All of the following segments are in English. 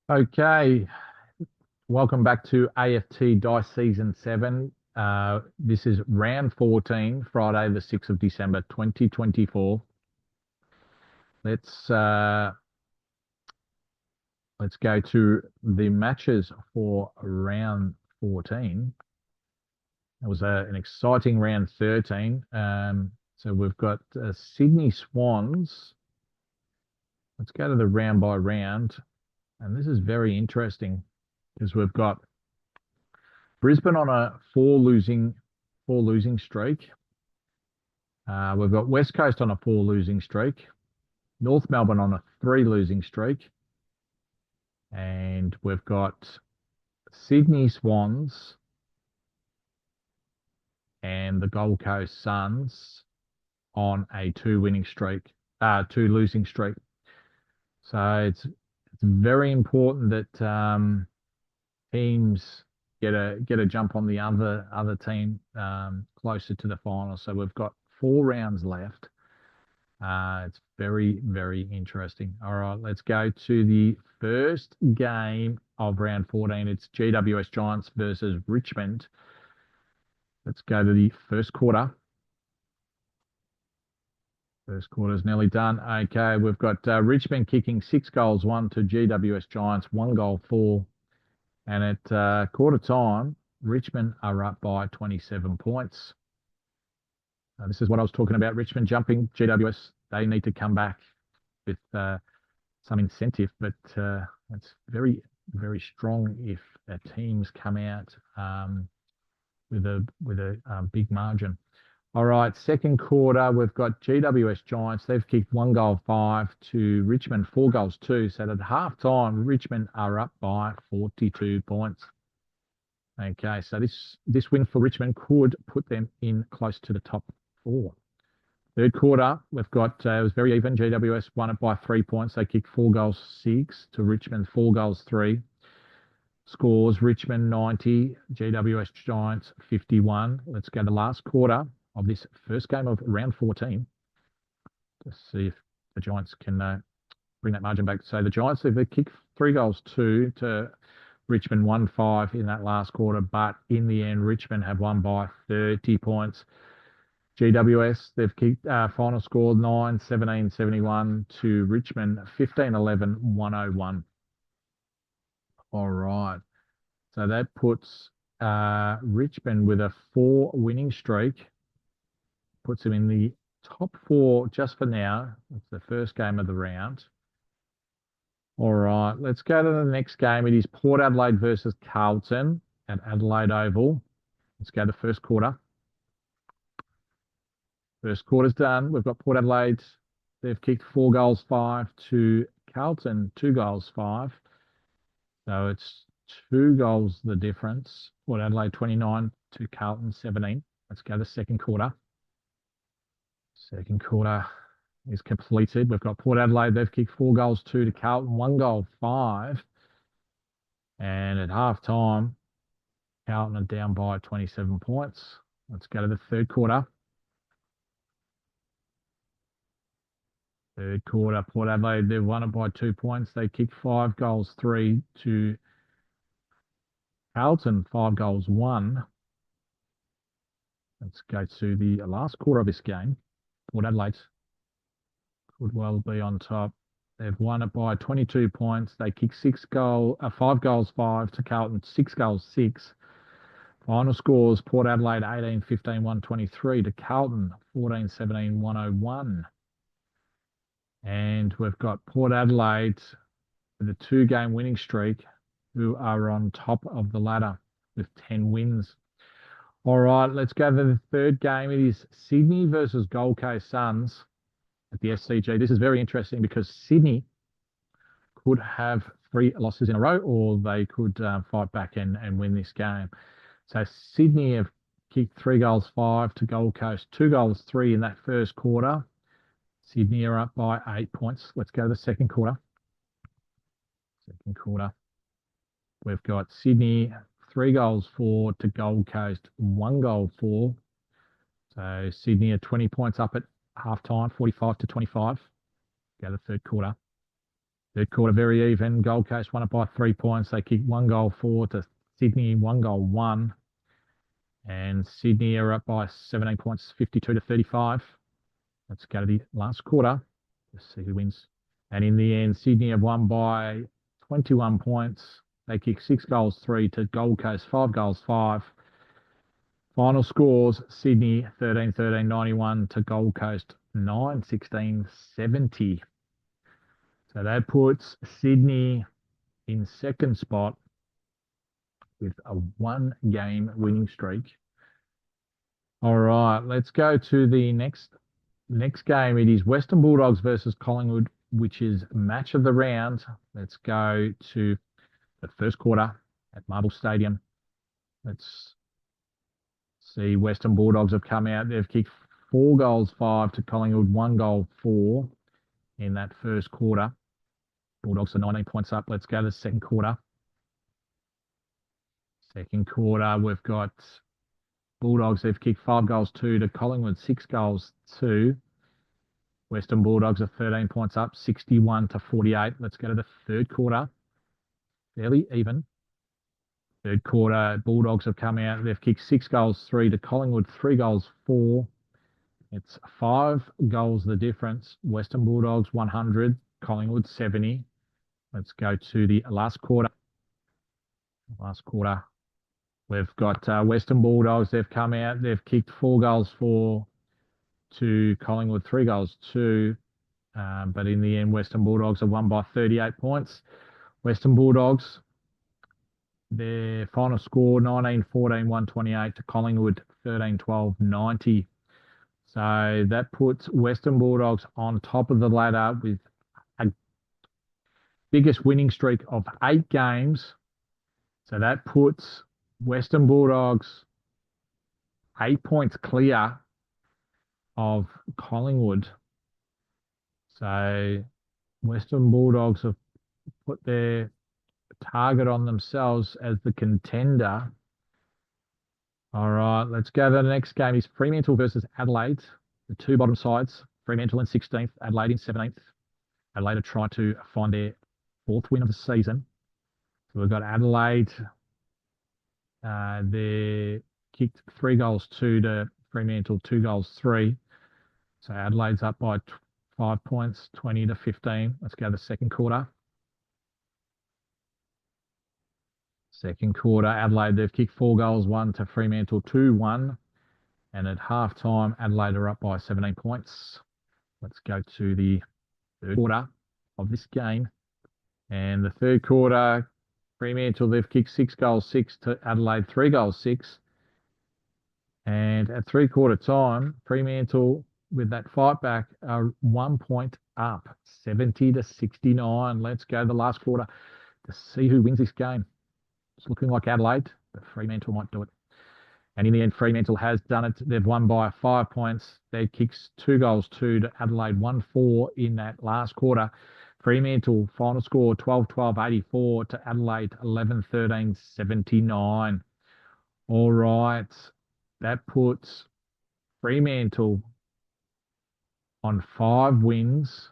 Okay, welcome back to AFT Dice Season 7. This is round 14, Friday, the 6th of December, 2024. Let's uh, let's go to the matches for round 14. It was an exciting round 13. So we've got Sydney Swans. Let's go to the round by round. And this is very interesting because we've got Brisbane on a four losing streak. We've got West Coast on a four losing streak, North Melbourne on a three losing streak, and we've got Sydney Swans and the Gold Coast Suns on a two losing streak. So it's very important that teams get a jump on the other team closer to the final. So we've got 4 rounds left. It's very, very interesting. All right, let's go to the first game of round 14. It's GWS Giants versus Richmond. Let's go to the first quarter. First quarter's nearly done. Okay, we've got Richmond kicking 6-1 to GWS Giants, 1-4. And at quarter time, Richmond are up by 27 points. This is what I was talking about. Richmond jumping. GWS, they need to come back with some incentive, but it's very, very strong if teams come out with a big margin. All right, second quarter, we've got GWS Giants. They've kicked 1-5 to Richmond, 4-2. So at half time, Richmond are up by 42 points. Okay, so this win for Richmond could put them in close to the top 4. Third quarter, we've got it was very even. GWS won it by 3 points. They kicked 4-6 to Richmond, 4-3. Scores Richmond 90, GWS Giants 51. Let's go to the last quarter of this first game of round 14 to see if the Giants can bring that margin back. So the Giants, they kicked 3-2 to Richmond 1-5 in that last quarter, but in the end, Richmond have won by 30 points. GWS, they've kicked final score 9-17-71 to Richmond 15-11-101. All right. So that puts Richmond with a 4 winning streak, puts them in the top 4 just for now. It's the first game of the round. All right, let's go to the next game. It is Port Adelaide versus Carlton at Adelaide Oval. Let's go to the first quarter. First quarter's done. We've got Port Adelaide. They've kicked 4-5 to Carlton, 2-5. So it's 2 goals the difference. Port Adelaide 29 to Carlton 17. Let's go to the second quarter. Second quarter is completed. We've got Port Adelaide. They've kicked 4-2 to Carlton, 1-5. And at half time, Carlton are down by 27 points. Let's go to the third quarter. Third quarter, Port Adelaide, they've won it by 2 points. They kicked 5-3 to Carlton, 5-1. Let's go to the last quarter of this game. Port Adelaide could well be on top. They've won it by 22 points. They kicked 5-5 to Carlton, 6-6. Final scores, Port Adelaide 18-15, 123 to Carlton, 14-17, 101. And we've got Port Adelaide with a 2-game winning streak, who are on top of the ladder with 10 wins. All right, let's go to the third game. It is Sydney versus Gold Coast Suns at the SCG. This is very interesting because Sydney could have 3 losses in a row, or they could fight back and win this game. So Sydney have kicked 3-5 to Gold Coast, 2-3 in that first quarter. Sydney are up by 8 points. Let's go to the second quarter. Second quarter. We've got Sydney 3-4 to Gold Coast, 1-4. So Sydney are 20 points up at half time, 45-25. Go to the third quarter. Third quarter, very even. Gold Coast won it by 3 points. They kicked 1-4 to Sydney, 1-1. And Sydney are up by 17 points, 52-35. Let's go to the last quarter. Let's see who wins. And in the end, Sydney have won by 21 points. They kicked 6-3 to Gold Coast, 5-5. Final scores, Sydney 13-13, 91 to Gold Coast 9-16, 70. So that puts Sydney in second spot with a 1-game winning streak. All right, let's go to the next game. It is Western Bulldogs versus Collingwood, which is match of the round. Let's go to the first quarter at Marble Stadium. Let's see. Western Bulldogs have come out. They've kicked 4-5 to Collingwood, 1-4 in that first quarter. Bulldogs are 19 points up. Let's go to the second quarter. Second quarter, we've got Bulldogs. They've kicked 5-2 to Collingwood, 6-2. Western Bulldogs are 13 points up, 61-48. Let's go to the third quarter. Fairly even. Third quarter, Bulldogs have come out. They've kicked 6-3 to Collingwood, 3-4. It's 5 goals the difference. Western Bulldogs 100, Collingwood 70. Let's go to the last quarter. Last quarter, we've got Western Bulldogs. They've come out. They've kicked 4-4 to Collingwood, 3-2. But in the end, Western Bulldogs have won by 38 points. Western Bulldogs, their final score 19-14, 128 to Collingwood, 13-12, 90. So that puts Western Bulldogs on top of the ladder with a biggest winning streak of 8 games. So that puts Western Bulldogs 8 points clear of Collingwood. So Western Bulldogs have put their target on themselves as the contender. All right, let's go to the next game. Is Fremantle versus Adelaide. The two bottom sides, Fremantle in 16th, Adelaide in 17th. Adelaide are trying to find their 4th win of the season. So we've got Adelaide. They kicked 3-2 to Fremantle, 2-3. So Adelaide's up by 5 points, 20-15. Let's go to the second quarter. Second quarter, Adelaide, they've kicked 4-1 to Fremantle, 2-1. And at halftime, Adelaide are up by 17 points. Let's go to the third quarter of this game. And the third quarter, Fremantle, they've kicked 6-6 to Adelaide, 3-6. And at 3-quarter time, Fremantle, with that fight back, are 1 point up, 70-69. Let's go to the last quarter to see who wins this game. It's looking like Adelaide, but Fremantle might do it. And in the end, Fremantle has done it. They've won by 5 points. They kicked 2-2 to Adelaide, 1-4 in that last quarter. Fremantle, final score 12-12, 84 to Adelaide, 11-13, 79. All right. That puts Fremantle on 5 wins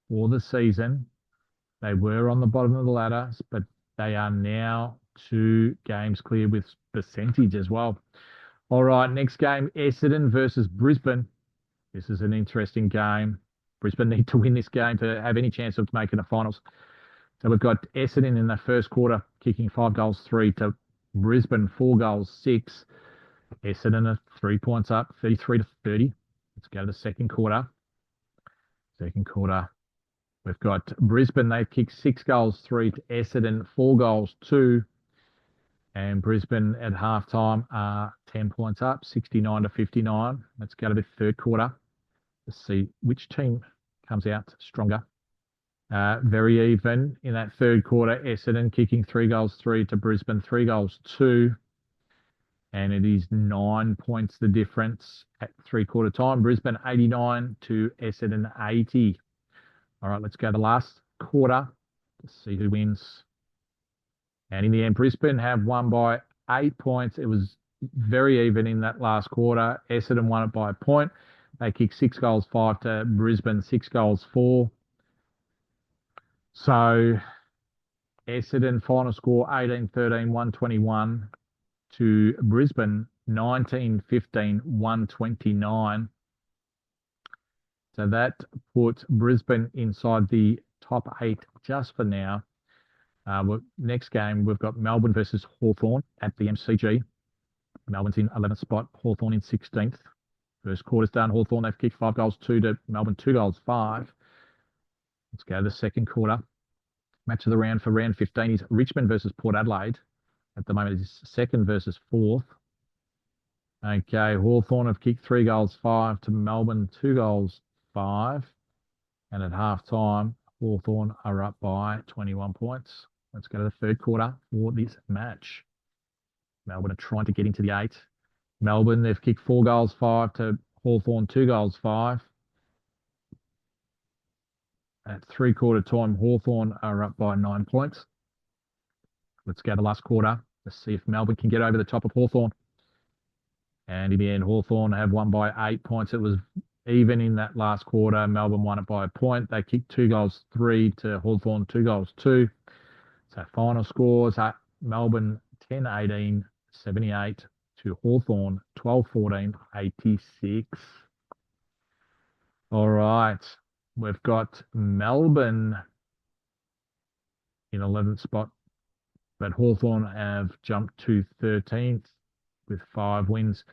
for the season. They were on the bottom of the ladder, but they are now 2 games clear with percentage as well. All right, next game, Essendon versus Brisbane. This is an interesting game. Brisbane need to win this game to have any chance of making the finals. So we've got Essendon in the first quarter kicking 5-3 to Brisbane, 4-6. Essendon are 3 points up, 33-30. Let's go to the second quarter. Second quarter, we've got Brisbane. They've kicked 6-3 to Essendon, 4-2. And Brisbane at halftime are 10 points up, 69-59. Let's go to the third quarter to see which team comes out stronger. Very even in that third quarter. Essendon kicking 3-3 to Brisbane, 3-2. And it is 9 points the difference at 3-quarter time. Brisbane 89 to Essendon 80. All right, let's go to the last quarter to see who wins. And in the end, Brisbane have won by 8 points. It was very even in that last quarter. Essendon won it by a point. They kicked 6-5 to Brisbane, 6-4. So Essendon final score 18-13, 121 to Brisbane 19-15, 129. So that puts Brisbane inside the top 8 just for now. Next game, we've got Melbourne versus Hawthorn at the MCG. Melbourne's in 11th spot, Hawthorn in 16th. First quarter's done. Hawthorn, they've kicked 5 goals, 2 to Melbourne, 2 goals, 5. Let's go to the second quarter. Match of the round for round 15 is Richmond versus Port Adelaide. At the moment, it's second versus fourth. Okay, Hawthorn have kicked 3 goals, 5 to Melbourne, 2 goals, 5. And at half time, Hawthorn are up by 21 points. Let's go to the third quarter for this match. Melbourne are trying to get into the 8. Melbourne, they've kicked 4 goals, 5 to Hawthorn, 2 goals, 5. At three-quarter time, Hawthorn are up by 9 points. Let's go to the last quarter. Let's see if Melbourne can get over the top of Hawthorn. And in the end, Hawthorn have won by 8 points. It was even in that last quarter. Melbourne won it by a point. They kicked 2 goals, 3 to Hawthorn, 2 goals, 2. So final scores are Melbourne 10-18, 78 to Hawthorn 12-14, 86. All right. We've got Melbourne in 11th spot, but Hawthorn have jumped to 13th with 5 wins.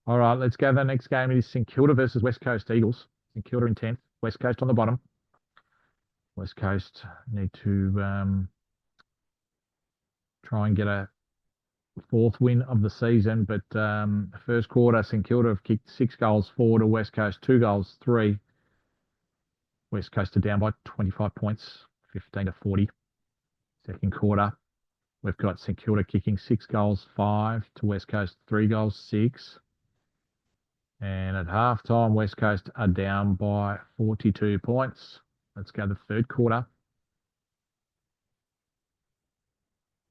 All right, let's go to the next game. It is St Kilda versus West Coast Eagles. St Kilda in 10th, West Coast on the bottom. West Coast need to try and get a 4th win of the season, but first quarter, St Kilda have kicked 6 goals, 4 to West Coast, 2 goals, 3. West Coast are down by 25 points, 15-40. Second quarter, we've got St Kilda kicking 6 goals, 5 to West Coast, 3 goals, 6. And at halftime, West Coast are down by 42 points. Let's go to the third quarter.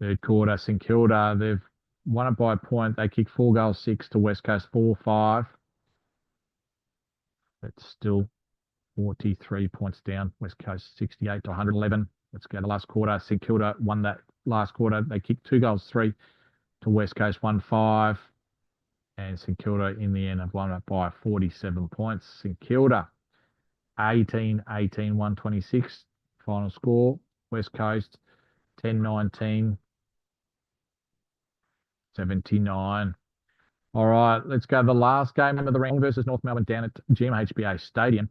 Third quarter, St Kilda, they've won it by a point. They kick 4 goals, 6 to West Coast, 4-5. It's still 43 points down. West Coast 68 to 111. Let's go to last quarter. St Kilda won that last quarter. They kicked 2 goals, 3 to West Coast, 1-5. And St Kilda in the end have won it by 47 points. St Kilda 18-18, 126. Final score. West Coast 10-19, 79. All right, let's go to the last game of the round versus North Melbourne down at GMHBA Stadium.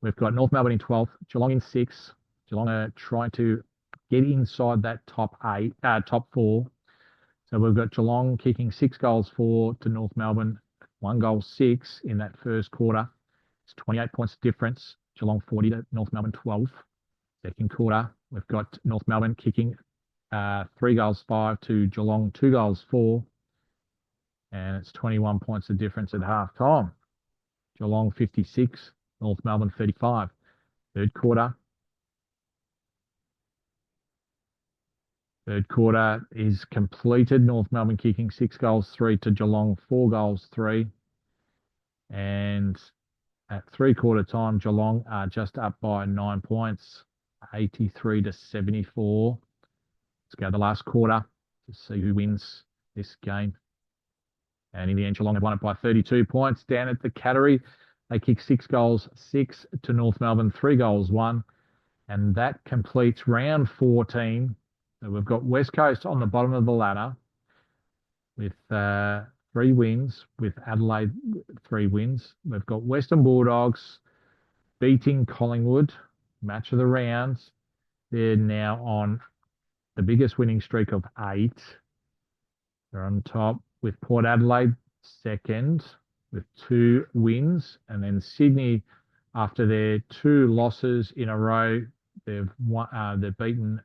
We've got North Melbourne in 12th, Geelong in 6th. Geelong are trying to get inside that top 4. So we've got Geelong kicking 6 goals, 4 to North Melbourne, 1 goal, 6 in that first quarter. It's 28 points difference. Geelong 40 to North Melbourne 12. Second quarter, we've got North Melbourne kicking 3 goals, 5 to Geelong, 2 goals, 4. And it's 21 points of difference at half time. Geelong 56, North Melbourne 35. Third quarter. Third quarter is completed. North Melbourne kicking 6 goals, 3 to Geelong, 4 goals, 3. And at three-quarter time, Geelong are just up by 9 points, 83 to 74. Let's go to the last quarter to see who wins this game. And in the end, Geelong have won it by 32 points. Down at the Cattery, they kick 6 goals, 6 to North Melbourne, 3 goals, 1. And that completes round 14. So we've got West Coast on the bottom of the ladder with 3 wins, with Adelaide 3 wins. We've got Western Bulldogs beating Collingwood, match of the rounds. They're now on the biggest winning streak of 8. They're on top with Port Adelaide second with 2 wins. And then Sydney, after their 2 losses in a row, they've beaten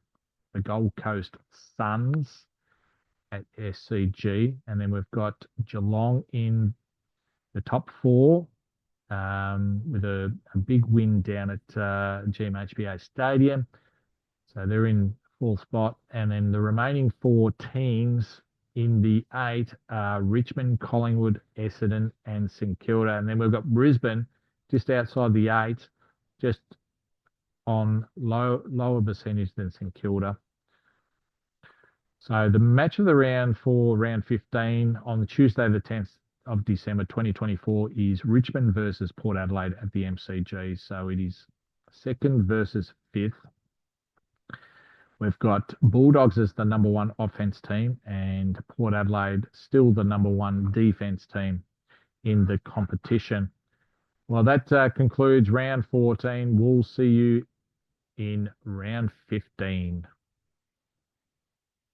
the Gold Coast Suns at SCG. And then we've got Geelong in the top 4 with a big win down at GMHBA Stadium. So they're in 4th spot. And then the remaining 4 teams in the 8 are Richmond, Collingwood, Essendon, and St Kilda. And then we've got Brisbane just outside the 8, just on lower percentage than St Kilda. So the match of the round for round 15 on Tuesday, the 10th of December 2024 is Richmond versus Port Adelaide at the MCG. So it is second versus fifth. We've got Bulldogs as the number one offense team and Port Adelaide still the number one defense team in the competition. Well, that concludes round 14. We'll see you in round 15.